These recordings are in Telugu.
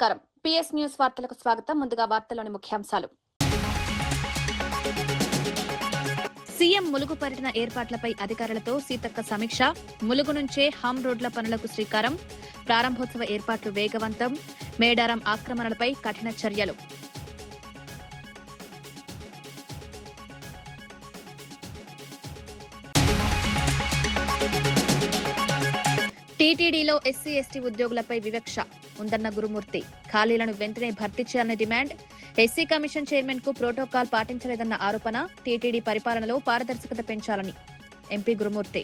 నమస్కారం. పిఎస్ న్యూస్ వార్తలకు స్వాగతం. ముందుగా వార్తల్లోని ముఖ్యాంశాలు. సీఎం ములుగు పర్యటన ఏర్పాట్లపై అధికారులతో సీతక్క సమీక్ష. ములుగు నుంచే హమ్ రోడ్ల పనులకు శ్రీకారం. ప్రారంభోత్సవ ఏర్పాట్లు వేగవంతం. మేడారం ఆక్రమణలపై కఠిన చర్యలు. టీటీడీలో ఎస్సీ ఎస్టీ ఉద్యోగులపై వివక్ష ఉందన్న గురుమూర్తి. ఖాళీలను వెంటనే భర్తీ చేయాలని డిమాండ్. ఎస్సీ కమిషన్ చైర్మన్ కు ప్రోటోకాల్ పాటించలేదన్న ఆరోపణ. టీటీడీ పరిపాలనలో పారదర్శకత పెంచాలని ఎంపీ గురుమూర్తి.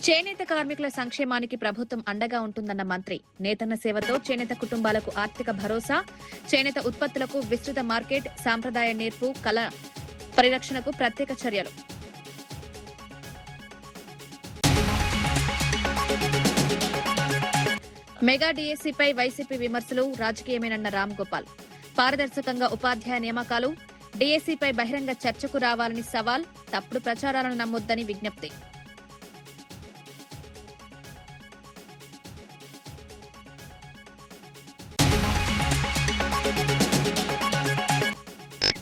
చేనేత కార్మికుల సంక్షేమానికి ప్రభుత్వం అండగా ఉంటుందన్న మంత్రి. నేతన్న సేవతో చేనేత కుటుంబాలకు ఆర్థిక భరోసా. చేనేత ఉత్పత్తులకు విస్తృత మార్కెట్. సాంప్రదాయ నేర్పు కళ పరిరక్షణకు ప్రత్యేక చర్యలు. మెగా డీఎస్సీపై వైసీపీ విమర్శలు రాజకీయమేనన్న రామ్ గోపాల్. పారదర్శకంగా ఉపాధ్యాయ నియామకాలు. డీఎస్సీపై బహిరంగ చర్చకు రావాలని సవాల్. తప్పుడు ప్రచారాలను నమ్మొద్దని విజ్ఞప్తి.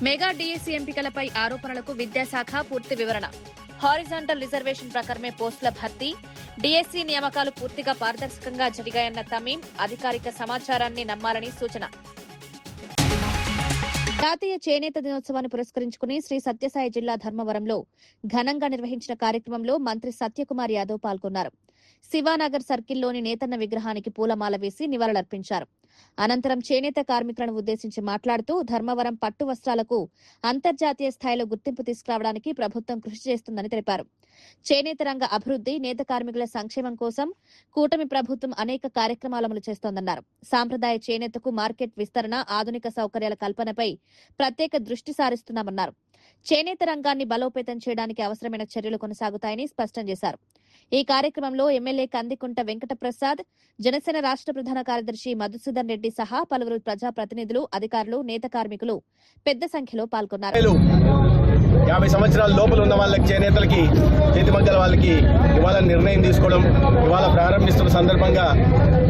మెగా డీఎస్సీ ఎంపికలపై ఆరోపణలకు విద్యాశాఖ పూర్తి వివరణ. హారిజాంటల్ రిజర్వేషన్ ప్రకారమే పోస్టుల భర్తీ. డీఎస్సీ నియామకాలు పూర్తిగా పారదర్శకంగా జరిగాయన్న తమీం. అధికారిక సమాచారాన్ని నమ్మాలని సూచన. జాతీయ చేనేత దినోత్సవాన్ని పురస్కరించుకుని శ్రీ సత్యసాయి జిల్లా ధర్మవరంలో ఘనంగా నిర్వహించిన కార్యక్రమంలో మంత్రి సత్యకుమార్ యాదవ్ పాల్గొన్నారు. శివానగర్ సర్కిల్లోని నేతన్న విగ్రహానికి పూలమాల వేసి నివాళులర్పించారు. అనంతరం చేనేత కార్మికులను ఉద్దేశించి మాట్లాడుతూ ధర్మవరం పట్టు వస్త్రాలకు అంతర్జాతీయ స్థాయిలో గుర్తింపు తీసుకురావడానికి ప్రభుత్వం కృషి చేస్తుందని తెలిపారు. చేనేత రంగ అభివృద్ది, నేత కార్మికుల సంక్షేమం కోసం కూటమి ప్రభుత్వం అనేక కార్యక్రమాలు అమలు చేస్తోందన్నారు. సాంప్రదాయ చేనేతకు మార్కెట్ విస్తరణ, ఆధునిక సౌకర్యాల కల్పనపై ప్రత్యేక దృష్టి సారిస్తున్నామన్నారు. చేనేత రంగాన్ని బలోపేతం చేయడానికి అవసరమైన చర్యలు కొనసాగుతాయని స్పష్టం చేశారు. ఈ కార్యక్రమంలో ఎమ్మెల్యే కందికుంట వెంకటప్రసాద్, జనసేన రాష్ట్ర ప్రధాన కార్యదర్శి మధుసూదన్ రెడ్డి సహా పలువురు ప్రజాప్రతినిధులు, అధికారులు, నేత కార్మికులు పెద్ద సంఖ్యలో పాల్గొన్నారు. 50 సంవత్సరాల లోపల ఉన్న వాళ్ళకి, చేనేతలకి, చేతిమగ్గల వాళ్ళకి ఇవాళ నిర్ణయం తీసుకోవడం ఇవాళ ప్రారంభిస్తున్న సందర్భంగా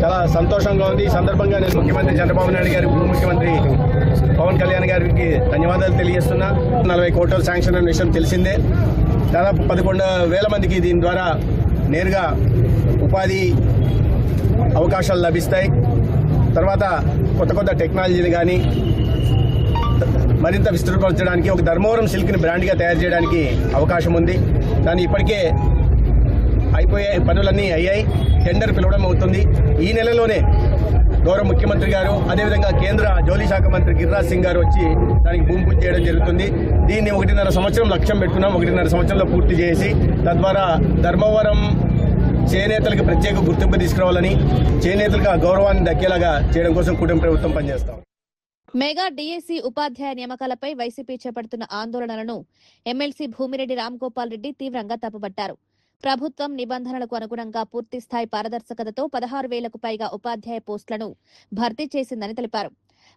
చాలా సంతోషంగా ఉంది. ఈ సందర్భంగా నేను ముఖ్యమంత్రి చంద్రబాబు నాయుడు గారి, ఉప ముఖ్యమంత్రి పవన్ కళ్యాణ్ గారికి ధన్యవాదాలు తెలియజేస్తున్నా. 40 కోట్ల శాంక్షన్ అనే విషయం తెలిసిందే. దాదాపు 11,000 మందికి దీని ద్వారా నేరుగా ఉపాధి అవకాశాలు లభిస్తాయి. తర్వాత కొత్త టెక్నాలజీలు కానీ మరింత విస్తృతపరచడానికి, ఒక ధర్మవరం సిల్క్ని బ్రాండ్గా తయారు చేయడానికి అవకాశం ఉంది. దాన్ని ఇప్పటికే అయిపోయే పనులన్నీ అయ్యాయి. టెండర్ పిలవడం అవుతుంది. ఈ నెలలోనే గౌరవ ముఖ్యమంత్రి గారు, అదేవిధంగా కేంద్ర జౌళి శాఖ మంత్రి గిరిరాజ్ సింగ్ గారు వచ్చి దానికి భూమి పూజ చేయడం జరుగుతుంది. దీన్ని 1.5 సంవత్సరం లక్ష్యం పెట్టుకున్నాం. 1.5 సంవత్సరంలో పూర్తి చేసి తద్వారా ధర్మవరం చేనేతలకు ప్రత్యేక గుర్తింపు తీసుకురావాలని, చేనేతలకు ఆ గౌరవాన్ని దక్కేలాగా చేయడం కోసం కూటమి ప్రభుత్వం పనిచేస్తాం. మెగా డీఎస్సీ ఉపాధ్యాయ నియామకాలపై వైసీపీ చేపడుతున్న ఆందోళనలను ఎమ్మెల్సీ భూమిరెడ్డి రామ్గోపాల్ రెడ్డి తీవ్రంగా తప్పుపట్టారు. ప్రభుత్వం నిబంధనలకు అనుగుణంగా పూర్తిస్థాయి పారదర్శకతతో 16,000కు పైగా ఉపాధ్యాయ పోస్టులను భర్తీ చేసిందని తెలిపారు.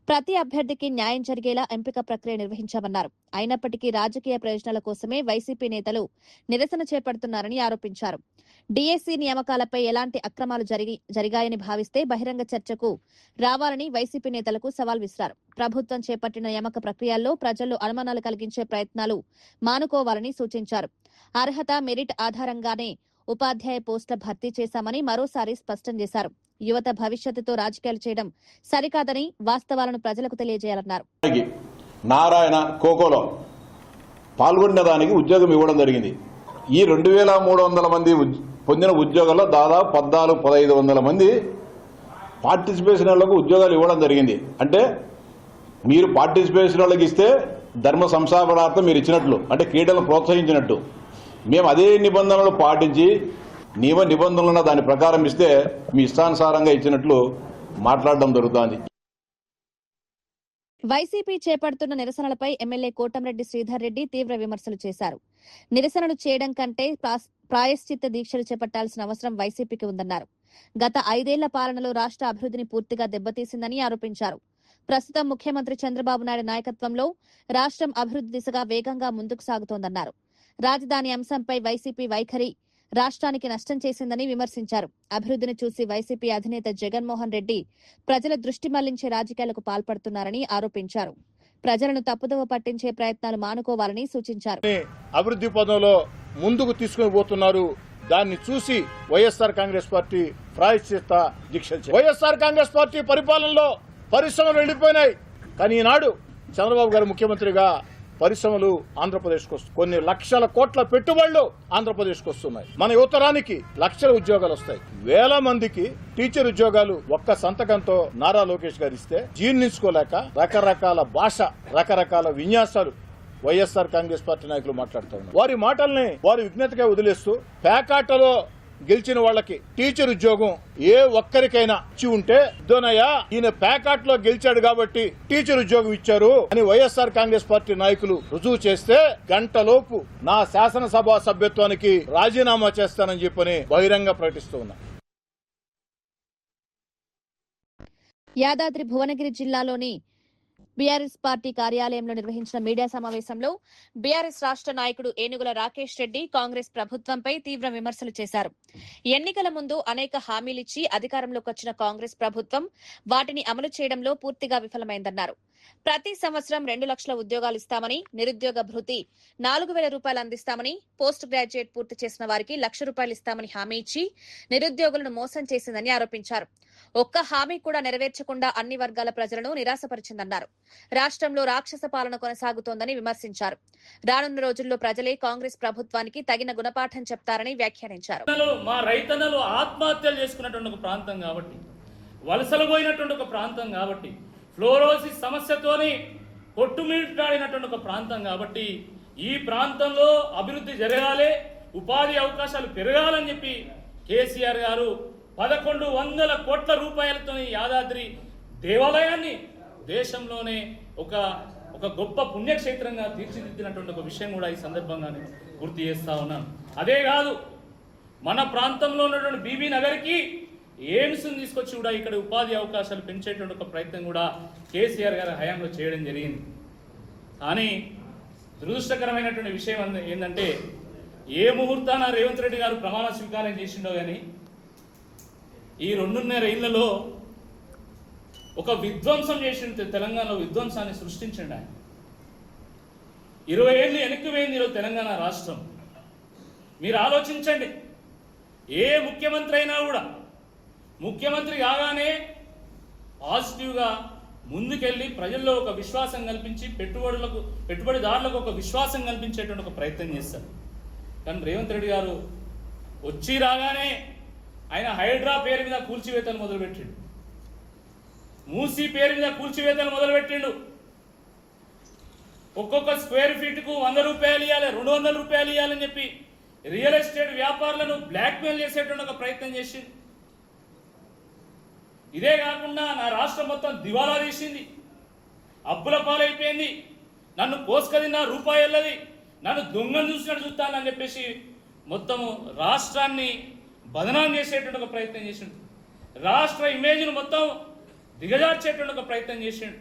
ప్రతి అభ్యర్థికి న్యాయం జరిగేలా ఎంపిక ప్రక్రియ నిర్వహించామన్నారు. అయినప్పటికీ రాజకీయ ప్రయోజనాల కోసమే వైసీపీ నేతలు నిరసన చేపడుతున్నారని ఆరోపించారు. డీఎస్సీ నియామకాలపై ఎలాంటి అక్రమాలు జరిగాయని భావిస్తే బహిరంగ చర్చకు రావాలని వైసీపీ నేతలకు సవాల్ విసిరారు. ప్రభుత్వం చేపట్టిన నియామక ప్రక్రియల్లో ప్రజల్లో అనుమానాలు కలిగించే ప్రయత్నాలు మానుకోవాలని సూచించారు. అర్హత, మెరిట్ ఆధారంగానే ఉపాధ్యాయ పోస్టుల భర్తీ చేశామని మరోసారి స్పష్టం చేశారు. యువత భవిష్యత్తుతో రాజకీయాలు చేయడం సరికాదని, వాస్తవాలను ప్రజలకు తెలియజేయాలన్నారు. నారాయణ కోకోలో పాల్గొన్న దానికి ఉద్యోగం ఇవ్వడం జరిగింది. ఈ 2,300 మంది పొందిన ఉద్యోగాల్లో దాదాపు 14,500 మంది పార్టిసిపేషన్ వాళ్ళకు ఉద్యోగాలు ఇవ్వడం జరిగింది. అంటే మీరు పార్టిసిపేషన్ వాళ్ళకి ఇస్తే ధర్మ సంస్థాపనార్థం మీరు ఇచ్చినట్లు, అంటే క్రీడలను ప్రోత్సహించినట్టు. మేము అదే నిబంధనలు పాటించి నిబంధనలను దాని ప్రకారం ఇస్తే మీ ఇష్టానుసారంగా ఇచ్చినట్లు మాట్లాడడం జరుగుతోంది. వైసీపీ చేపడుతున్న నిరసనలపై ఎమ్మెల్యే కోటంరెడ్డి శ్రీధర్ రెడ్డి తీవ్ర విమర్శలు చేశారు. నిరసనలు చేయడం కంటే ప్రాయశ్చిత్త దీక్షలు చేపట్టాల్సిన అవసరం వైసీపీకి ఉందన్నారు. గత 5 ఏళ్ల పాలనలో రాష్ట్ర అభివృద్ధిని పూర్తిగా దెబ్బతీసిందని ఆరోపించారు. ప్రస్తుతం ముఖ్యమంత్రి చంద్రబాబు నాయుడు నాయకత్వంలో రాష్ట్రం అభివృద్ధి దిశగా వేగంగా ముందుకు సాగుతోందన్నారు. రాజధాని అంశంపై వైసీపీ వైఖరి రాష్ట్రానికి నష్టం చేసిందని విమర్శించారు. అభివృద్ధిని చూసి వైసీపీ అధినేత జగన్మోహన్ రెడ్డి ప్రజల దృష్టి మళ్లించే రాజకీయాలకు పాల్పడుతున్నారని ఆరోపించారు. ప్రజలను తప్పుదోవ పట్టించే ప్రయత్నాలు మానుకోవాలని సూచించారు. అభివృద్ధి పదంలో ముందుకు తీసుకుని పోతున్నారు. దాన్ని చూసి వైఎస్ఆర్ కాంగ్రెస్ పార్టీ ప్రాయశ్చిత్త దీక్ష. వైఎస్ఆర్ కాంగ్రెస్ పార్టీ పరిపాలనలో పరిశ్రమలు వెళ్లిపోయినాయి. కానీ ఈనాడు చంద్రబాబు గారు ముఖ్యమంత్రిగా పరిశ్రమలు ఆంధ్రప్రదేశ్కి వస్తాయి. కొన్ని లక్షల కోట్ల పెట్టుబడులు ఆంధ్రప్రదేశ్కి వస్తున్నాయి. మన యువతరానికి లక్షల ఉద్యోగాలు వస్తాయి. వేల మందికి టీచర్ ఉద్యోగాలు ఒక్క సంతకంతో నారా లోకేష్ గారు ఇస్తే జీర్ణించుకోలేక రకరకాల భాష, రకరకాల విన్యాసాలు వైఎస్ఆర్ కాంగ్రెస్ పార్టీ నాయకులు మాట్లాడుతూ ఉన్నారు. వారి మాటల్ని వారి విజ్ఞతగా వదిలేస్తూ పేకాటలో గెలిచిన వాళ్ళకి టీచర్ ఉద్యోగం ఏ ఒక్కరికైనా ఇచ్చి ఉంటే దోనయ్యా ఈయన ప్యాకాట్ లో గెలిచాడు కాబట్టి టీచర్ ఉద్యోగం ఇచ్చారు అని వైఎస్ఆర్ కాంగ్రెస్ పార్టీ నాయకులు రుజువు చేస్తే గంటలోపు నా శాసనసభ సభ్యత్వానికి రాజీనామా చేస్తానని చెప్పని బహిరంగ ప్రకటిస్తూ ఉన్నా. యాదాద్రి భువనగిరి జిల్లాలోని బీఆర్ఎస్ పార్టీ కార్యాలయంలో నిర్వహించిన మీడియా సమావేశంలో బీఆర్ఎస్ రాష్ట్ర నాయకుడు ఏనుగుల రాకేష్ రెడ్డి కాంగ్రెస్ ప్రభుత్వంపై తీవ్ర విమర్శలు చేశారు. ఎన్నికల ముందు అనేక హామీలిచ్చి అధికారంలోకి వచ్చిన కాంగ్రెస్ ప్రభుత్వం వాటిని అమలు చేయడంలో పూర్తిగా విఫలమైందన్నారు. ప్రతి సంవత్సరం 2 లక్షల ఉద్యోగాలు ఇస్తామని, నిరుద్యోగ భృతి 4,000 రూపాయలు అందిస్తామని, పోస్ట్ గ్రాడ్యుయేట్ పూర్తి చేసిన వారికి ₹1,00,000 ఇస్తామని హామీ ఇచ్చి నిరుద్యోగులను మోసం చేసిందని ఆరోపించారు. ఒక్క హామీ కూడా నెరవేర్చకుండా అన్ని వర్గాల ప్రజలను నిరాశపరిచిందన్నారు. రాష్ట్రంలో రాక్షస పాలన కొనసాగుతోందని విమర్శించారు. రానున్న రోజుల్లో ప్రజలే కాంగ్రెస్ ప్రభుత్వానికి తగిన గుణపాఠం చెప్తారని వ్యాఖ్యానించారు. మా రైతన్నలు ఆత్మహత్యలు చేసుకున్నటువంటి ఒక ప్రాంతం కాబట్టి, వలసలు పోయినటువంటి ఒక ప్రాంతం కాబట్టి, ఫ్లోరోసిస్ సమస్యతోని కొట్టుమిట్టాడినటువంటి ఒక ప్రాంతం కాబట్టి ఈ ప్రాంతంలో అభివృద్ధి జరగాలి, ఉపాధి అవకాశాలు పెరగాలని చెప్పి కేసీఆర్ గారు 1,100 కోట్ల రూపాయలతో యాదాద్రి దేవాలయాన్ని దేశంలోనే ఒక గొప్ప పుణ్యక్షేత్రంగా తీర్చిదిద్దినటువంటి ఒక విషయం కూడా ఈ సందర్భంగా నేను గుర్తు చేస్తా ఉన్నాను. అదే కాదు, మన ప్రాంతంలో ఉన్నటువంటి బీబీ నగర్కి ఎయిమ్స్ని తీసుకొచ్చి కూడా ఇక్కడ ఉపాధి అవకాశాలు పెంచేటువంటి ఒక ప్రయత్నం కూడా కేసీఆర్ గారి హయాంలో చేయడం జరిగింది. కానీ దురదృష్టకరమైనటువంటి విషయం ఏంటంటే ఏ ముహూర్తాన రేవంత్ రెడ్డి గారు ప్రమాణ స్వీకారం చేసిండో కానీ ఈ 2.5 ఏళ్లలో ఒక విధ్వంసం చేసిన తెలంగాణలో విధ్వంసాన్ని సృష్టించండి. ఆయన 20 ఏళ్ళు వెనక్కి పోయింది ఈరోజు తెలంగాణ రాష్ట్రం. మీరు ఆలోచించండి, ఏ ముఖ్యమంత్రి అయినా కూడా ముఖ్యమంత్రి కాగానే పాజిటివ్గా ముందుకెళ్ళి ప్రజల్లో ఒక విశ్వాసం కల్పించి పెట్టుబడిదారులకు ఒక విశ్వాసం కల్పించేటువంటి ఒక ప్రయత్నం చేస్తారు. కానీ రేవంత్ రెడ్డి గారు వచ్చి రాగానే ఆయన హైడ్రా పేరు మీద కూల్చివేతలు మొదలుపెట్టిండు, మూసీ పేరు మీద కూల్చివేతలు మొదలుపెట్టిండు. ఒక్కొక్క స్క్వేర్ ఫీట్కు ₹100 ఇవ్వాలి, ₹200 ఇవ్వాలని చెప్పి రియల్ ఎస్టేట్ వ్యాపారులను బ్లాక్మెయిల్ చేసేటువంటి ఒక ప్రయత్నం చేసింది. ఇదే కాకుండా నా రాష్ట్రం మొత్తం దివాలా తీసింది, అప్పుల పాలైపోయింది, నన్ను కోసుకదిన్న రూపాయలది, నన్ను దొంగను చూసినట్టు చూస్తానని చెప్పేసి మొత్తము రాష్ట్రాన్ని బదనాం చేసేటువంటి ఒక ప్రయత్నం చేసిండు. రాష్ట్ర ఇమేజ్ను మొత్తం దిగజార్చేటువంటి ఒక ప్రయత్నం చేసిండు.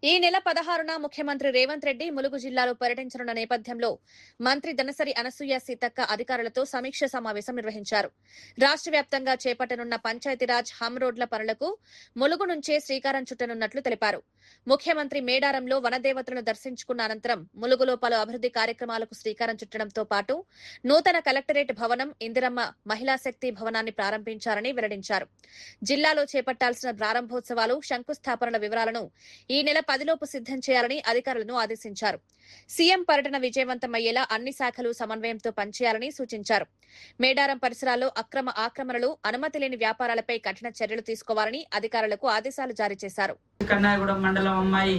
ఈ నెల 16న ముఖ్యమంత్రి రేవంత్ రెడ్డి ములుగు జిల్లాలో పర్యటించనున్న నేపథ్యంలో మంత్రి దనసరి అనసూయ సీతక్క అధికారులతో సమీక్ష సమావేశం నిర్వహించారు. రాష్ట్ర వ్యాప్తంగా చేపట్టనున్న పంచాయతీరాజ్ హమ్ రోడ్ల పనులకు ములుగు నుంచే శ్రీకారం చుట్టనున్నట్లు తెలిపారు. ముఖ్యమంత్రి మేడారంలో వనదేవతలను దర్శించుకున్న అనంతరం ములుగులో పలు అభివృద్ధి కార్యక్రమాలకు శ్రీకారం చుట్టడంతో పాటు నూతన కలెక్టరేట్ భవనం, ఇందిరమ్మ మహిళా శక్తి భవనాన్ని ప్రారంభించారని వెల్లడించారు. జిల్లాలో చేపట్టాల్సిన ప్రారంభోత్సవాలు, శంకుస్థాపనల వివరాలను ఈ నెల 10లోపు సిద్ధం చేయాలని అధికారులను ఆదేశించారు. సీఎం పర్యటన విజయవంతమయ్యేలా అన్ని శాఖలు సమన్వయంతో పనిచేయాలని సూచించారు. మేడారం పరిసరాల్లో ఆక్రమణలు, అనుమతి లేని వ్యాపారాలపై కఠిన చర్యలు తీసుకోవాలని అధికారులకు ఆదేశాలు జారీ చేశారు. కన్నాయగూడెం మండలం అమ్మాయి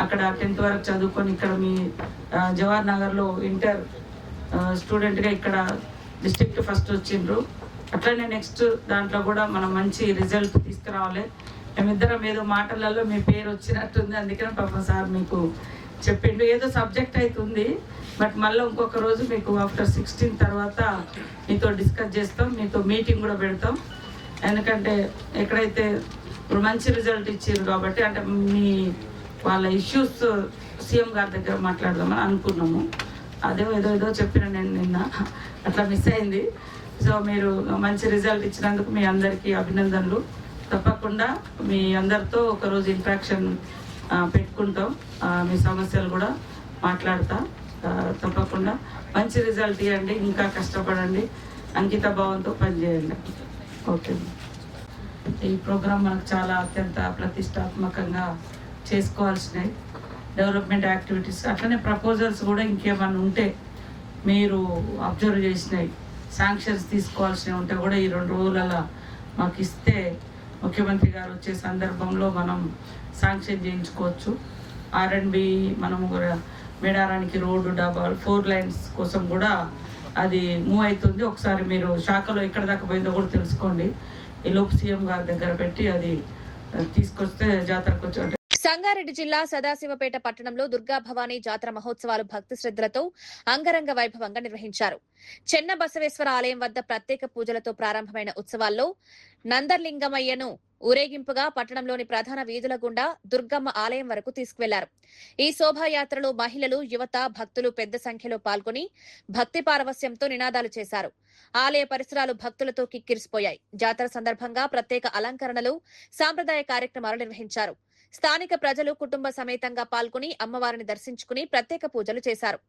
అక్కడ 10th వరకు చదువుకొని ఇక్కడ మీ జవహర్ నగర్ లో ఇంటర్ స్టూడెంట్ గా ఇక్కడ డిస్ట్రిక్ట్ ఫస్ట్ వచ్చిండ్రు. అట్లనే నెక్స్ట్ దాంట్లో కూడా మనం మంచి రిజల్ట్ తీసుకురావాలి. మేమిద్దరం ఏదో మాటలలో మీ పేరు వచ్చినట్టుంది, అందుకనే పాపం సార్ మీకు చెప్పిండు. ఏదో సబ్జెక్ట్ అవుతుంది, బట్ మళ్ళీ ఇంకొక రోజు మీకు ఆఫ్టర్ 16 తర్వాత మీతో డిస్కస్ చేస్తాం, మీతో మీటింగ్ కూడా పెడతాం. ఎందుకంటే ఎక్కడైతే ఇప్పుడు మంచి రిజల్ట్ ఇచ్చారు కాబట్టి అంటే మీ వాళ్ళ ఇష్యూస్ సీఎం గారి దగ్గర మాట్లాడదామని అనుకున్నాము. అదే ఏదో చెప్పిన నేను నిన్న అట్లా మిస్ అయింది. సో మీరు మంచి రిజల్ట్ ఇచ్చినందుకు మీ అందరికీ అభినందనలు. తప్పకుండా మీ అందరితో ఒకరోజు ఇంట్రాక్షన్ పెట్టుకుంటాం. మీ సమస్యలు కూడా మాట్లాడతా. తప్పకుండా మంచి రిజల్ట్ ఇవ్వండి, ఇంకా కష్టపడండి, అంకిత భావంతో పనిచేయండి. ఓకే. ఈ ప్రోగ్రాం మనకు చాలా అత్యంత ప్రతిష్టాత్మకంగా చేసుకోవాల్సినవి డెవలప్మెంట్ యాక్టివిటీస్. అట్లనే ప్రపోజల్స్ కూడా ఇంకేమన్నా ఉంటే మీరు అబ్జర్వ్ చేసినవి శాంక్షన్స్ తీసుకోవాల్సినవి ఉంటే కూడా ఈ 2 రోజులలో మాకు ఇస్తే ముఖ్యమంత్రి గారు వచ్చే సందర్భంలో మనం శాంక్షన్ చేయించుకోవచ్చు. R&B మనము కూడా మేడారానికి రోడ్డు 4 లైన్స్ కోసం కూడా అది మూవ్ అవుతుంది. ఒకసారి మీరు శాఖలో ఎక్కడ దాకా పోయిందో కూడా తెలుసుకోండి. ఈ లోపు సీఎం గారి దగ్గర పెట్టి అది తీసుకొస్తే జాతరకు వచ్చి. సంగారెడ్డి జిల్లా సదాశివపేట పట్టణంలో దుర్గా భవానీ జాతర మహోత్సవాలు భక్తి శ్రద్ధలతో అంగరంగ వైభవంగా నిర్వహించారు. చెన్న బసవేశ్వర ఆలయం వద్ద ప్రత్యేక పూజలతో ప్రారంభమైన ఉత్సవాల్లో నందర్లింగమయ్యను ఊరేగింపుగా పట్టణంలోని ప్రధాన వీధుల గుండా దుర్గమ్మ ఆలయం వరకు తీసుకువెళ్లారు. ఈ శోభాయాత్రలో మహిళలు, యువత, భక్తులు పెద్ద సంఖ్యలో పాల్గొని భక్తి పారవస్యంతో నినాదాలు చేశారు. ఆలయ పరిసరాలు భక్తులతో కిక్కిరిసిపోయాయి. జాతర సందర్భంగా ప్రత్యేక అలంకరణలు, సాంప్రదాయ కార్యక్రమాలు నిర్వహించారు. స్థానిక ప్రజలు కుటుంబ సమేతంగా పాల్గొని అమ్మవారిని దర్శించుకుని ప్రత్యేక పూజలు చేశారు.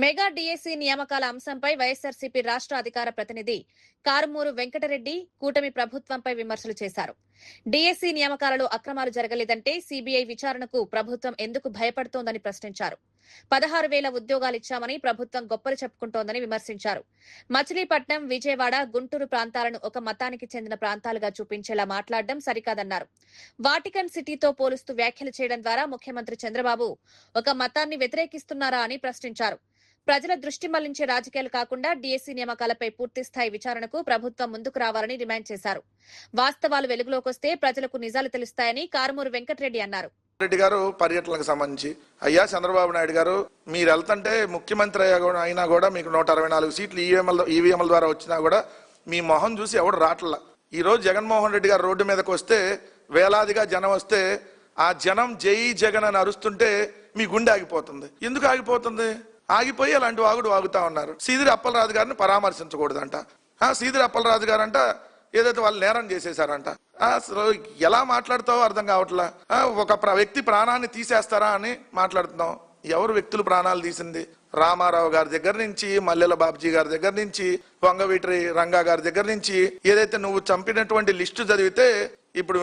మెగా డిఎస్సి నియామకాల అంశంపై వైఎస్ఆర్సీపీ రాష్ట్ర అధికార ప్రతినిధి కారుమూరు వెంకటరెడ్డి కూటమి ప్రభుత్వంపై విమర్శలు చేశారు. డిఎస్సి నియామకాలలో అక్రమాలు జరగలేదంటే సీబీఐ విచారణకు ప్రభుత్వం ఎందుకు భయపడుతోందని ప్రశ్నించారు. 16,000 ఉద్యోగాలిచ్చామని ప్రభుత్వం గొప్పలు చెప్పుకుంటోందని విమర్శించారు. మచిలీపట్నం, విజయవాడ, గుంటూరు ప్రాంతాలను ఒక మతానికి చెందిన ప్రాంతాలుగా చూపించేలా మాట్లాడడం సరికాదన్నారు. వాటికన్ సిటీతో పోలుస్తూ వ్యాఖ్యలు చేయడం ద్వారా ముఖ్యమంత్రి చంద్రబాబు ఒక మతాన్ని వ్యతిరేకిస్తున్నారా అని ప్రశ్నించారు. ప్రజల దృష్టి మళ్లించే రాజకీయాలు కాకుండా డిఎస్సి నియామకాలపై పూర్తిస్థాయి విచారణకు ప్రభుత్వం ముందుకు రావాలని డిమాండ్ చేశారు. వాస్తవాలు వెలుగులోకొస్తే ప్రజలకు నిజాలు తెలుస్తాయని కారుమూరు వెంకటరెడ్డి అన్నారు. రెడ్డి గారు పర్యటనకు సంబంధించి అయ్యా చంద్రబాబు నాయుడు గారు మీరు వెళ్తుంటే ముఖ్యమంత్రి అయినా కూడా మీకు 164 సీట్లు ఈవీఎంల ద్వారా వచ్చినా కూడా మీ మొహం చూసి ఎవడు రాట్లా. ఈ రోజు జగన్మోహన్ రెడ్డి గారు రోడ్డు మీదకి వస్తే వేలాదిగా జనం వస్తే ఆ జనం జై జగన్ అని అరుస్తుంటే మీ గుండె ఆగిపోతుంది. ఎందుకు ఆగిపోతుంది? ఆగిపోయి అలాంటి వాగుతా ఉన్నారు. సీదిరి అప్పలరాజు గారిని పరామర్శించకూడదంట. సీదిరి అప్పలరాజు గారంట ఏదైతే వాళ్ళు నేరం చేసేసారంట. అసలు ఎలా మాట్లాడుతావో అర్థం కావట్లా. ఒక వ్యక్తి ప్రాణాన్ని తీసేస్తారా అని మాట్లాడుతున్నాం. ఎవరు వ్యక్తులు ప్రాణాలు తీసింది? రామారావు గారి దగ్గర నుంచి, మల్లెల బాబ్జీ గారి దగ్గర నుంచి, వంగవీటి రంగా గారి దగ్గర నుంచి ఏదైతే నువ్వు చంపినటువంటి లిస్టు చదివితే ఇప్పుడు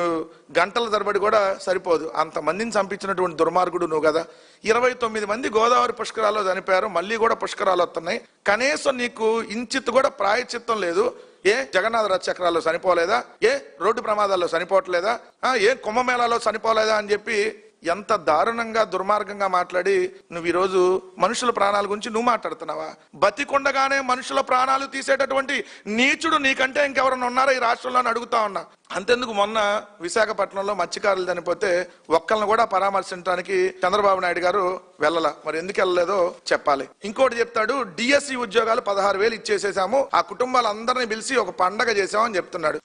గంటల తరబడి కూడా సరిపోదు. అంతమందిని చంపించినటువంటి దుర్మార్గుడు నువ్వు కదా. 29 మంది గోదావరి పుష్కరాల్లో చనిపోయారు. మళ్ళీ కూడా పుష్కరాలు వస్తున్నాయి. కనీసం నీకు ఇంచిత్ కూడా ప్రాయచిత్తం లేదు. ఏ జగన్నాథ రథ చక్రాల్లో చనిపోలేదా? ఏ రోడ్డు ప్రమాదాల్లో చనిపోవట్లేదా? ఏ కుంభమేళాలో చనిపోలేదా అని చెప్పి ఎంత దారుణంగా దుర్మార్గంగా మాట్లాడి నువ్వు ఈరోజు మనుషుల ప్రాణాల గురించి నువ్వు మాట్లాడుతున్నావా? బతికొండగానే మనుషుల ప్రాణాలు తీసేటటువంటి నీచుడు నీకంటే ఇంకెవరన్నా ఉన్నారా ఈ రాష్ట్రంలో అని అడుగుతా ఉన్నా. అంతెందుకు మొన్న విశాఖపట్నంలో మత్స్యకారులు చనిపోతే ఒక్కళ్ళని కూడా పరామర్శించడానికి చంద్రబాబు నాయుడు గారు వెళ్ళలా. మరి ఎందుకు వెళ్ళలేదో చెప్పాలి. ఇంకోటి చెప్తాడు, డిఎస్సి ఉద్యోగాలు 16,000 ఇచ్చేసేసాము, ఆ కుటుంబాలందరినీ పిలిచి ఒక పండగ చేసామని చెప్తున్నాడు.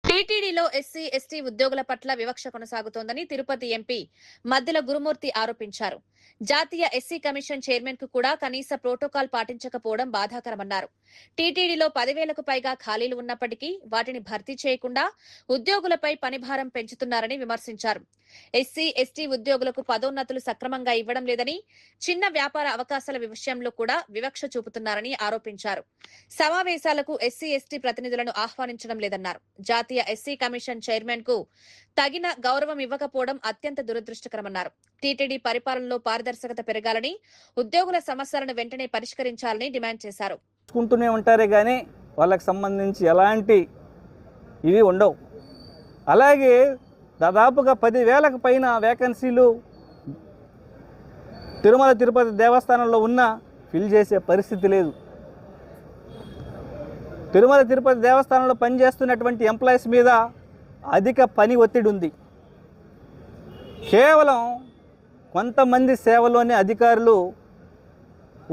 టీటీడీలో ఎస్సీ ఎస్టీ ఉద్యోగుల పట్ల వివక్ష కొనసాగుతోందని తిరుపతి ఎంపీ మద్దెల గురుమూర్తి ఆరోపించారు. జాతీయ ఎస్సీ కమిషన్ చైర్మన్ కు కూడా కనీస ప్రోటోకాల్ పాటించకపోవడం బాధాకరమన్నారు. టీటీడీలో 10,000కు పైగా ఖాళీలు ఉన్నప్పటికీ వాటిని భర్తీ చేయకుండా ఉద్యోగులపై పనిభారం పెంచుతున్నారని విమర్శించారు. ఎస్సీ ఎస్టీ ఉద్యోగులకు పదోన్నతులు సక్రమంగా ఇవ్వడం లేదని, చిన్న వ్యాపార అవకాశాల విషయంలో కూడా వివక్ష చూపుతున్నారని ఆరోపించారు. సమావేశాలకు ఎస్సీ ఎస్టీ ప్రతినిధులను ఆహ్వానించడం లేదన్నారు. జాతీయ ఎస్సీ కమిషన్ చైర్మన్ కు తగిన గౌరవం ఇవ్వకపోవడం అత్యంత దురదృష్టకరమన్నారు. టీటీడీ పరిపాలనలో పారదర్శకత పెరగాలని, ఉద్యోగుల సమస్యలను వెంటనే పరిష్కరించాలని డిమాండ్ చేశారు. చూసుకుంటూనే ఉంటారే కానీ వాళ్ళకి సంబంధించి ఎలాంటి ఇవి ఉండవు. అలాగే దాదాపుగా 10,000కు పైన వేకెన్సీలు తిరుమల తిరుపతి దేవస్థానంలో ఉన్న ఫిల్ చేసే పరిస్థితి లేదు. తిరుమల తిరుపతి దేవస్థానంలో పనిచేస్తున్నటువంటి ఎంప్లాయీస్ మీద అధిక పని ఒత్తిడి ఉంది. కేవలం కొంతమంది సేవలోని అధికారులు,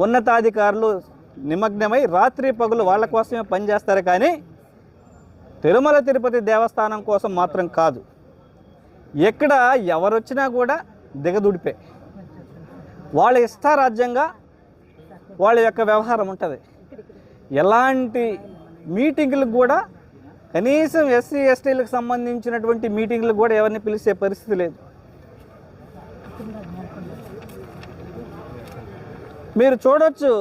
ఉన్నతాధికారులు నిమగ్నమై రాత్రి పగులు వాళ్ళ కోసమే పనిచేస్తారు కానీ తిరుమల తిరుపతి దేవస్థానం కోసం మాత్రం కాదు. ఎక్కడ ఎవరొచ్చినా కూడా దిగదుడిపే, వాళ్ళ ఇష్టారాజ్యంగా వాళ్ళ యొక్క వ్యవహారం ఉంటుంది. ఎలాంటి మీటింగులకు కూడా, కనీసం ఎస్సీ ఎస్టీలకు సంబంధించినటువంటి మీటింగులకు కూడా ఎవరిని పిలిచే పరిస్థితి లేదు. మీరు చూడొచ్చు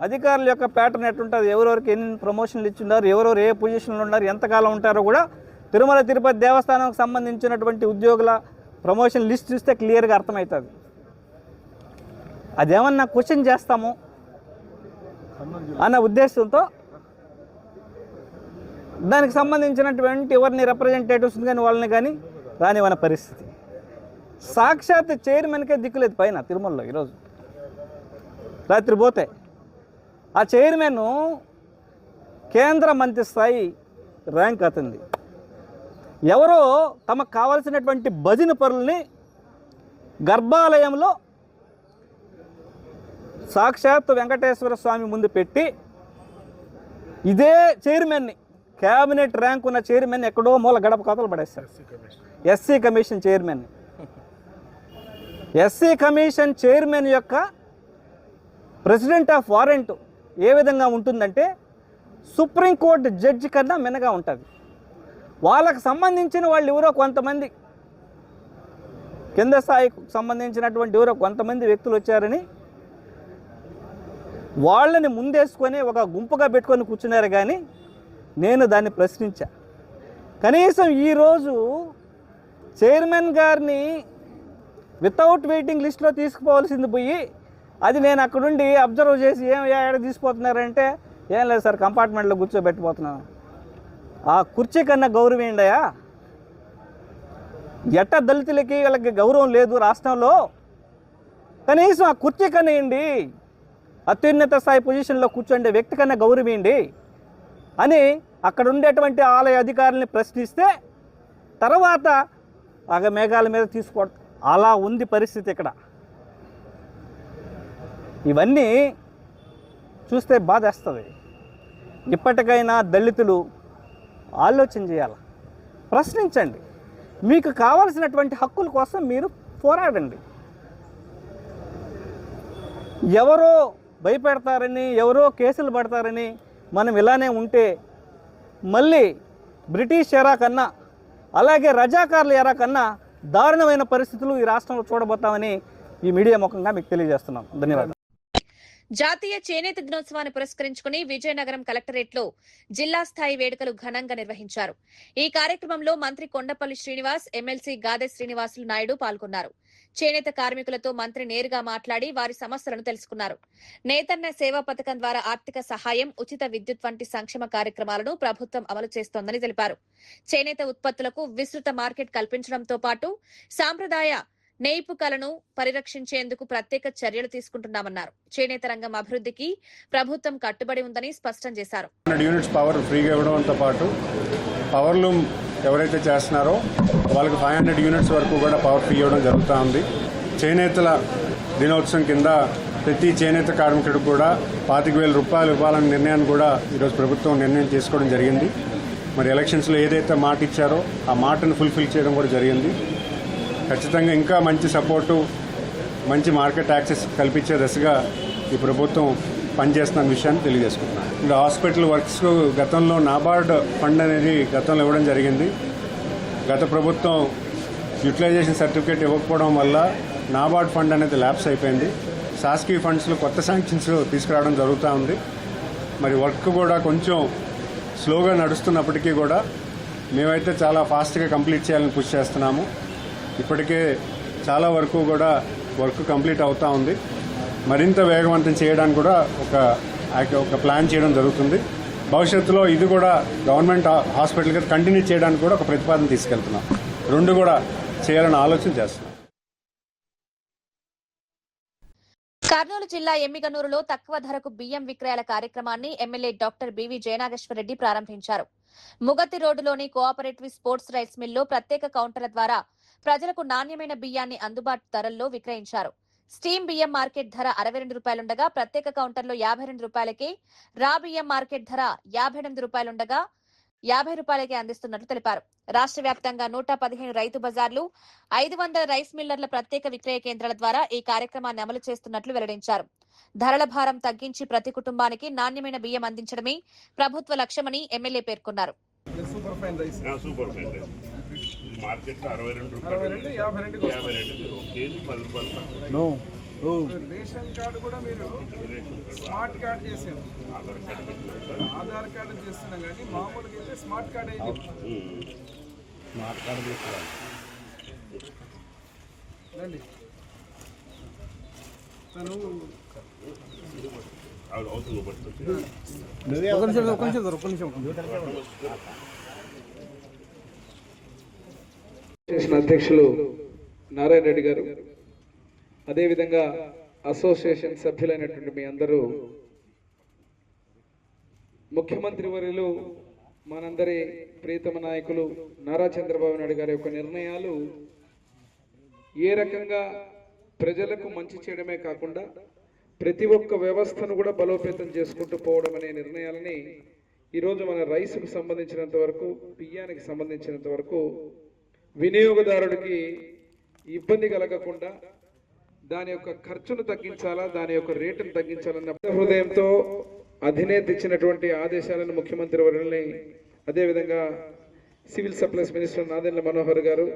అధికారుల యొక్క ప్యాటర్న్ ఎట్లుంటుంది, ఎవరెవరికి ఎన్ని ప్రమోషన్లు ఇచ్చున్నారు, ఎవరెవరు ఏ పొజిషన్లో ఉన్నారు, ఎంతకాలం ఉంటారో కూడా తిరుమల తిరుపతి దేవస్థానంకి సంబంధించినటువంటి ఉద్యోగుల ప్రమోషన్ లిస్ట్ చూస్తే క్లియర్గా అర్థమవుతుంది. అదేమన్నా క్వశ్చన్ చేస్తాము అన్న ఉద్దేశంతో దానికి సంబంధించినటువంటి ఎవరిని రిప్రజెంటేటివ్స్ కానీ వాళ్ళని కానీ రానివన్న పరిస్థితి. సాక్షాత్ చైర్మన్కే దిక్కులేదు పైన తిరుమలలో. ఈరోజు రాత్రి పోతే ఆ చైర్మన్ కేంద్ర మంత్రి స్థాయి ర్యాంక్ అతనిది. ఎవరో తమకు కావాల్సినటువంటి భజన పరుల్ని గర్భాలయంలో సాక్షాత్ వెంకటేశ్వర స్వామి ముందు పెట్టి ఇదే చైర్మన్ని, క్యాబినెట్ ర్యాంక్ ఉన్న చైర్మన్ ఎక్కడో మూల గడప కథలు పడేస్తారు. SC commission chairman. SC commission chairman యొక్క ప్రెసిడెంట్ ఆఫ్ వారెంట్ ఏ విధంగా ఉంటుందంటే సుప్రీంకోర్టు జడ్జి కన్నా మిన్నగా ఉంటుంది. వాళ్ళకు సంబంధించిన వాళ్ళు ఎవరో కొంతమంది, కింద స్థాయికి సంబంధించినటువంటి ఎవరో కొంతమంది వ్యక్తులు వచ్చారని వాళ్ళని ముందేసుకొని ఒక గుంపుగా పెట్టుకొని కూర్చున్నారు. కానీ నేను దాన్ని ప్రశ్నించా. కనీసం ఈరోజు చైర్మన్ గారిని వితౌట్ వెయిటింగ్ లిస్ట్లో తీసుకుపోవాల్సింది పోయి, అది నేను అక్కడుండి అబ్జర్వ్ చేసి ఏడ తీసుకుపోతున్నారంటే, ఏం లేదు సార్ కంపార్ట్మెంట్లో కూర్చోబెట్టిపోతున్నాను. ఆ కుర్చీ కన్నా గౌరవం ఏంటయా? ఎట్ట దళితులకి వీళ్ళకి గౌరవం లేదు రాష్ట్రంలో, కనీసం ఆ కుర్చీ కన్నా ఏంటి, అత్యున్నత స్థాయి పొజిషన్లో కూర్చోండే వ్యక్తి కన్నా గౌరవం ఏంటి అని అక్కడ ఉండేటువంటి ఆలయ అధికారుల్ని ప్రశ్నిస్తే తర్వాత మేఘాల మీద తీసుకోవడం, అలా ఉంది పరిస్థితి ఇక్కడ. ఇవన్నీ చూస్తే బాధేస్తుంది. ఇప్పటికైనా దళితులు ఆలోచన చేయాలి, ప్రశ్నించండి, మీకు కావాల్సినటువంటి హక్కుల కోసం మీరు పోరాడండి. ఎవరో భయపెడతారని, ఎవరో కేసులు పడతారని మనం ఇలానే ఉంటే మళ్ళీ బ్రిటిష్ ఎరా కన్నా, అలాగే రజాకార్ల ఎరా కన్నా దారుణమైన పరిస్థితులు ఈ రాష్ట్రంలో చూడబోతామని ఈ మీడియా ముఖంగా మీకు తెలియజేస్తున్నాం. ధన్యవాదాలు. జాతీయ చేనేత దినోత్సవాన్ని పురస్కరించుకుని విజయనగరం కలెక్టరేట్లో జిల్లా స్థాయి వేడుకలు ఘనంగా నిర్వహించారు. ఈ కార్యక్రమంలో మంత్రి కొండపల్లి శ్రీనివాస్, ఎమ్మెల్సీ గాదె శ్రీనివాసులు నాయుడు పాల్గొన్నారు. చేనేత కార్మికులతో మంత్రి నేరుగా మాట్లాడి వారి సమస్యలను తెలుసుకున్నారు. నేతన్న సేవా పథకం ద్వారా ఆర్థిక సహాయం, ఉచిత విద్యుత్ వంటి సంక్షేమ కార్యక్రమాలను ప్రభుత్వం అమలు చేస్తోందని తెలిపారు. చేనేత ఉత్పత్తులకు విస్తృత మార్కెట్ కల్పించడంతో పాటు సాంప్రదాయ నేయిపు కళను పరిరక్షించేందుకు ప్రత్యేక చర్యలు తీసుకుంటున్నామన్నారు. చేనేత రంగం అభివృద్ధికి ప్రభుత్వం కట్టుబడి ఉందని స్పష్టం చేశారు. యూనిట్స్ పవర్ ఫ్రీగా ఇవ్వడంతో పాటు పవర్ లూమ్ ఎవరైతే చేస్తున్నారో వాళ్ళకి 500 యూనిట్స్ వరకు కూడా పవర్ ఫ్రీ ఇవ్వడం జరుగుతూ ఉంది. చేనేతల దినోత్సవం కింద ప్రతి చేనేత కార్మికుడికి కూడా 25,000 రూపాయలు ఇవ్వాలనే నిర్ణయాన్ని కూడా ఈరోజు ప్రభుత్వం నిర్ణయం తీసుకోవడం జరిగింది. మరి ఎలక్షన్స్లో ఏదైతే మాట ఇచ్చారో ఆ మాటను ఫుల్ఫిల్ చేయడం కూడా జరిగింది. ఖచ్చితంగా ఇంకా మంచి సపోర్టు, మంచి మార్కెట్ యాక్సెస్ కల్పించే దశగా ఈ ప్రభుత్వం పనిచేస్తున్న విషయాన్ని తెలియజేసుకుంటున్నాను. ఇంకా హాస్పిటల్ వర్క్స్ గతంలో నాబార్డ్ ఫండ్ అనేది గతంలో ఇవ్వడం జరిగింది. గత ప్రభుత్వం యూటిలైజేషన్ సర్టిఫికేట్ ఇవ్వకపోవడం వల్ల నాబార్డ్ ఫండ్ అనేది ల్యాప్స్ అయిపోయింది. శాసకీయ ఫండ్స్లో కొత్త శాంక్షన్స్ తీసుకురావడం జరుగుతూ ఉంది. మరి వర్క్ కూడా కొంచెం స్లోగా నడుస్తున్నప్పటికీ కూడా మేమైతే చాలా ఫాస్ట్గా కంప్లీట్ చేయాలని పుష్ చేస్తున్నాము. ఇప్పటికే చాలా వరకు కూడా వర్క్ కంప్లీట్ అవుతూ ఉంది. మరింత వేగవంతం చేయడానికి కూడా ఒక ప్లాన్ చేయడం జరుగుతుంది. భవిష్యత్తులో ఇది కూడా గవర్నమెంట్ హాస్పిటల్గా కంటిన్యూ చేయడానికి కూడా ఒక ప్రతిపాదన తీసుకెళ్తున్నాం. రెండు కూడా చేయాలని ఆలోచన చేస్తున్నాం. కర్నూలు జిల్లా ఎమ్మిగనూరులో తక్కువ ధరకు బియ్యం విక్రయాల కార్యక్రమాన్ని MLA doctor B V Jayanageswara Reddy ప్రారంభించారు. ముగతి రోడ్డులోని కోఆపరేటివ్ స్పోర్ట్స్ రైస్ మిల్లో ప్రత్యేక కౌంటర్ల ద్వారా ప్రజలకు నాణ్యమైన బియ్యాన్ని అందుబాటు ధరల్లో విక్రయించారు. స్టీమ్ బియ్యం మార్కెట్ ధర 62 రూపాయలుండగా ప్రత్యేక కౌంటర్లో 52 రూపాయలకే, రా బియ్యం మార్కెట్ ధర 58 రూపాయలుండగా 50 రూపాయలకే అందిస్తున్నట్లు తెలిపారు. రాష్ట్ర వ్యాప్తంగా 115 రైతు బజార్లు, 500 రైస్ మిల్లర్ల ప్రత్యేక విక్రయ కేంద్రాల ద్వారా ఈ కార్యక్రమాన్ని అమలు చేస్తున్నట్లు వెల్లడించారు. ధరల భారం తగ్గించి ప్రతి కుటుంబానికి నాణ్యమైన బియ్యం అందించడమే ప్రభుత్వ లక్ష్యమని ఎమ్మెల్యే పేర్కొన్నారు. రేషన్ కార్డు కూడా మీరు స్మార్ట్ కార్డు చేసారు, ఆధార్ కార్డు చేస్తున్నాం కానీ మామూలుగా అయితే స్మార్ట్ కార్డ్ అయింది. స్మార్ట్ కార్డు రండి అధ్యక్షులు నారాయణ రెడ్డి గారు, అదేవిధంగా అసోసియేషన్ సభ్యులైనటువంటి మీ అందరూ, ముఖ్యమంత్రి వర్యులు మనందరి ప్రియతమ నాయకులు నారా చంద్రబాబు నాయుడు గారి యొక్క నిర్ణయాలు ఏ రకంగా ప్రజలకు మంచి చేయడమే కాకుండా ప్రతి ఒక్క వ్యవస్థను కూడా బలోపేతం చేసుకుంటూ పోవడం అనే నిర్ణయాలని ఈరోజు మన రైసుకు సంబంధించినంత వరకు, బియ్యానికి సంబంధించినంత వరకు వినియోగదారుడికి ఇబ్బంది కలగకుండా దాని యొక్క ఖర్చును తగ్గించాలా, దాని యొక్క రేటును తగ్గించాలన్న హృదయంతో అధినేత ఇచ్చినటువంటి ఆదేశాలను ముఖ్యమంత్రి వర్యుల్ని, అదేవిధంగా civil supplies minister Nadendla Manohar గారు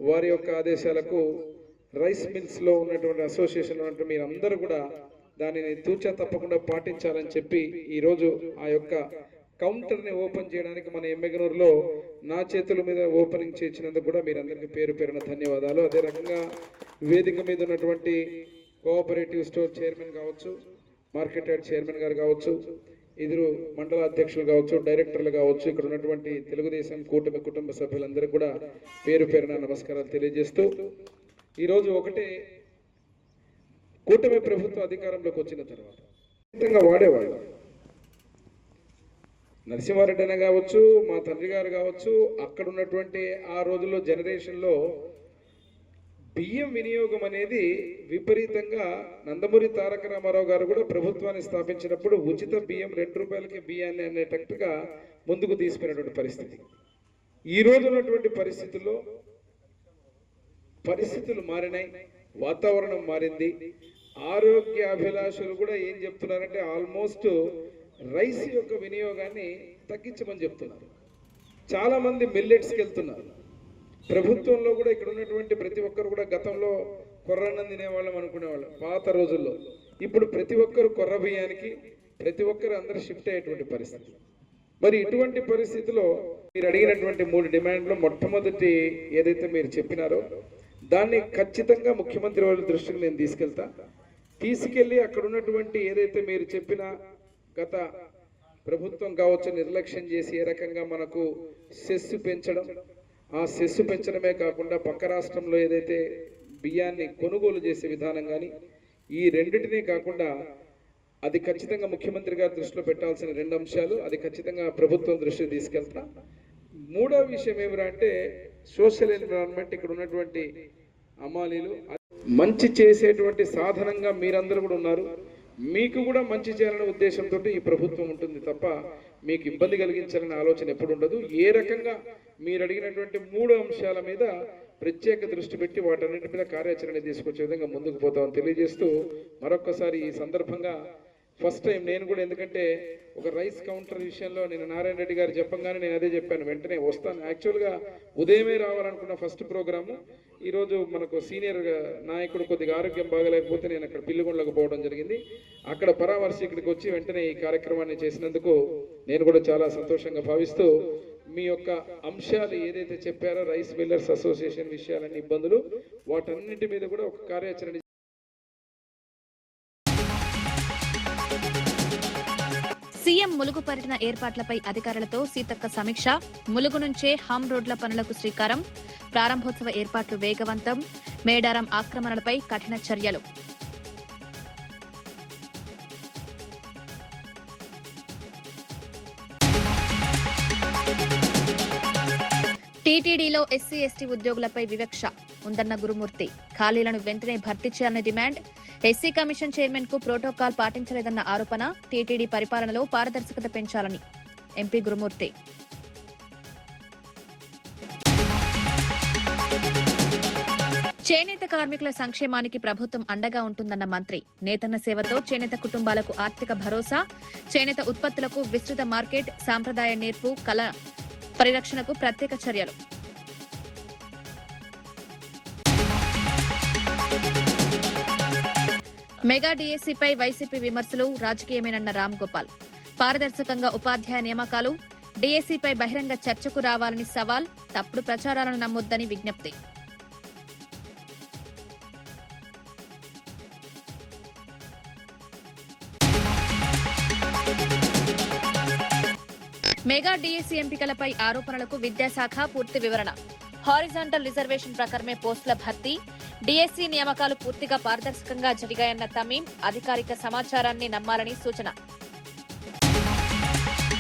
వారి యొక్క ఆదేశాలకు రైస్ మిల్స్లో ఉన్నటువంటి అసోసియేషన్ ఉన్నటువంటి మీరందరూ కూడా దానిని తూచా తప్పకుండా పాటించాలని చెప్పి ఈరోజు ఆ యొక్క కౌంటర్ని ఓపెన్ చేయడానికి మన ఎమ్మెగనూరులో నా చేతుల మీద ఓపెనింగ్ చేసినందుకు కూడా మీరందరికీ పేరు పేరున ధన్యవాదాలు. అదే రకంగా వేదిక మీద ఉన్నటువంటి కోఆపరేటివ్ స్టోర్ చైర్మన్ కావచ్చు, మార్కెట్ యార్డ్ చైర్మన్ గారు కావచ్చు, ఇద్దరు మండల అధ్యక్షులు కావచ్చు, డైరెక్టర్లు కావచ్చు, ఇక్కడ ఉన్నటువంటి తెలుగుదేశం కూటమి కుటుంబ సభ్యులందరికీ కూడా పేరు పేరున నమస్కారాలు తెలియజేస్తూ, ఈరోజు ఒకటే, కూటమి ప్రభుత్వం అధికారంలోకి వచ్చిన తర్వాత వాడేవాళ్ళు నరసింహారెడ్డి అయినా కావచ్చు, మా తండ్రి గారు కావచ్చు, అక్కడ ఉన్నటువంటి ఆ రోజుల్లో జనరేషన్లో బియ్యం వినియోగం అనేది విపరీతంగా నందమూరి తారక రామారావు గారు కూడా ప్రభుత్వాన్ని స్థాపించినప్పుడు ఉచిత బియ్యం 2 రూపాయలకి బియ్యాన్ని అనేటట్టుగా ముందుకు తీసుకునేటువంటి పరిస్థితి. ఈ రోజు ఉన్నటువంటి పరిస్థితుల్లో పరిస్థితులు మారినాయి, వాతావరణం మారింది. ఆరోగ్య అభిలాషులు కూడా ఏం చెప్తున్నారంటే ఆల్మోస్ట్ రైస్ యొక్క వినియోగాన్ని తగ్గించమని చెప్తున్నారు. చాలా మంది మిల్లెట్స్కి వెళ్తున్నారు. ప్రభుత్వంలో కూడా ఇక్కడ ఉన్నటువంటి ప్రతి ఒక్కరు కూడా గతంలో కొర్రన్నం తినేవాళ్ళం అనుకునేవాళ్ళం పాత రోజుల్లో. ఇప్పుడు ప్రతి ఒక్కరు కొర్ర బియ్యానికి ప్రతి ఒక్కరు అందరూ షిఫ్ట్ అయ్యేటువంటి పరిస్థితి. మరి ఇటువంటి పరిస్థితిలో మీరు అడిగినటువంటి 3 డిమాండ్లు, మొట్టమొదటి ఏదైతే మీరు చెప్పినారో దాన్ని ఖచ్చితంగా ముఖ్యమంత్రి వాళ్ళ దృష్టికి నేను తీసుకెళ్ళి అక్కడ ఉన్నటువంటి ఏదైతే మీరు చెప్పిన గత ప్రభుత్వం కావచ్చు నిర్లక్ష్యం చేసి ఏ రకంగా మనకు సెస్ పెంచడం, ఆ సెస్ పెంచడమే కాకుండా పక్క రాష్ట్రంలో ఏదైతే బియ్యాన్ని కొనుగోలు చేసే విధానం కానీ ఈ రెండింటినీ కాకుండా అది ఖచ్చితంగా ముఖ్యమంత్రి గారి దృష్టిలో పెట్టాల్సిన 2 అంశాలు, అది ఖచ్చితంగా ప్రభుత్వం దృష్టికి తీసుకెళ్తా. మూడో విషయం ఏమిరా అంటే సోషల్ ఎన్విరాన్మెంట్. ఇక్కడ ఉన్నటువంటి అమాలీలు మంచి చేసేటువంటి సాధనంగా మీరందరూ కూడా ఉన్నారు. మీకు కూడా మంచి చేయాలనే ఉద్దేశంతో ఈ ప్రభుత్వం ఉంటుంది తప్ప మీకు ఇబ్బంది కలిగించాలనే ఆలోచన ఎప్పుడు ఉండదు. ఏ రకంగా మీరు అడిగినటువంటి 3 అంశాల మీద ప్రత్యేక దృష్టి పెట్టి వాటన్నిటి మీద కార్యాచరణ తీసుకొచ్చే విధంగా ముందుకు పోతామని తెలియజేస్తూ మరొక్కసారి ఈ సందర్భంగా ఫస్ట్ టైం నేను కూడా, ఎందుకంటే ఒక రైస్ కౌంటర్ విషయంలో నేను నారాయణ రెడ్డి గారు చెప్పంగానే నేను అదే చెప్పాను, వెంటనే వస్తాను. యాక్చువల్గా ఉదయమే రావాలనుకున్న ఫస్ట్ ప్రోగ్రాము, ఈరోజు మనకు సీనియర్ నాయకుడు కొద్దిగా ఆరోగ్యం బాగలేకపోతే నేను అక్కడ పిల్లిగొండలకు పోవడం జరిగింది. అక్కడ పరామర్శ ఇక్కడికి వచ్చి వెంటనే ఈ కార్యక్రమాన్ని చేసినందుకు నేను కూడా చాలా సంతోషంగా భావిస్తూ మీ యొక్క అంశాలు ఏదైతే చెప్పారో రైస్ మిల్లర్స్ అసోసియేషన్ విషయాలన్నీ ఇబ్బందులు, వాటన్నిటి మీద కూడా ఒక కార్యాచరణ. సీఎం ములుగు పర్యటన ఏర్పాట్లపై అధికారులతో సీతక్క సమీక్ష. ములుగు నుంచే హమ్ రోడ్ల పనులకు శ్రీకారం. ప్రారంభోత్సవ ఏర్పాట్లు వేగవంతం. మేడారం ఆక్రమణలపై కఠిన చర్యలు. టీటీడీలో ఎస్సీ ఎస్టీ ఉద్యోగులపై వివక్ష ఉందన్న గురుమూర్తి. ఖాళీలను వెంటనే భర్తీ చేయాలని డిమాండ్. ఎస్సీ కమిషన్ చైర్మన్ కు ప్రోటోకాల్ పాటించలేదన్న ఆరోపణ. టీటీడీ పరిపాలనలో పారదర్శకత పెంచాలని ఎంపీ గురుమూర్తి. చేనేత కార్మికుల సంక్షేమానికి ప్రభుత్వం అండగా ఉంటుందన్న మంత్రి. నేతన్న సేవతో చేనేత కుటుంబాలకు ఆర్థిక భరోసా. చేనేత ఉత్పత్తులకు విస్తృత మార్కెట్. సాంప్రదాయ నేర్పు కళ పరిరక్షణకు ప్రత్యేక చర్యలు. మెగా డీఎస్సీపై వైసీపీ విమర్శలు రాజకీయమేనన్న రామ్ గోపాల్. పారదర్శకంగా ఉపాధ్యాయ నియామకాలు. డీఎస్సీపై బహిరంగ చర్చకు రావాలని సవాల్. తప్పుడు ప్రచారాలను నమ్మొద్దని విజ్ఞప్తి. మెగా డీఎస్సీ ఎంపికలపై ఆరోపణలకు విద్యాశాఖ పూర్తి వివరణ. హారిజాంటల్ రిజర్వేషన్ ప్రకారమే పోస్టుల భర్తీ. డీఎస్సీ నియామకాలు పూర్తిగా పారదర్శకంగా జరిగాయన్న తమీం. అధికారిక సమాచారాన్ని నమ్మాలని సూచన.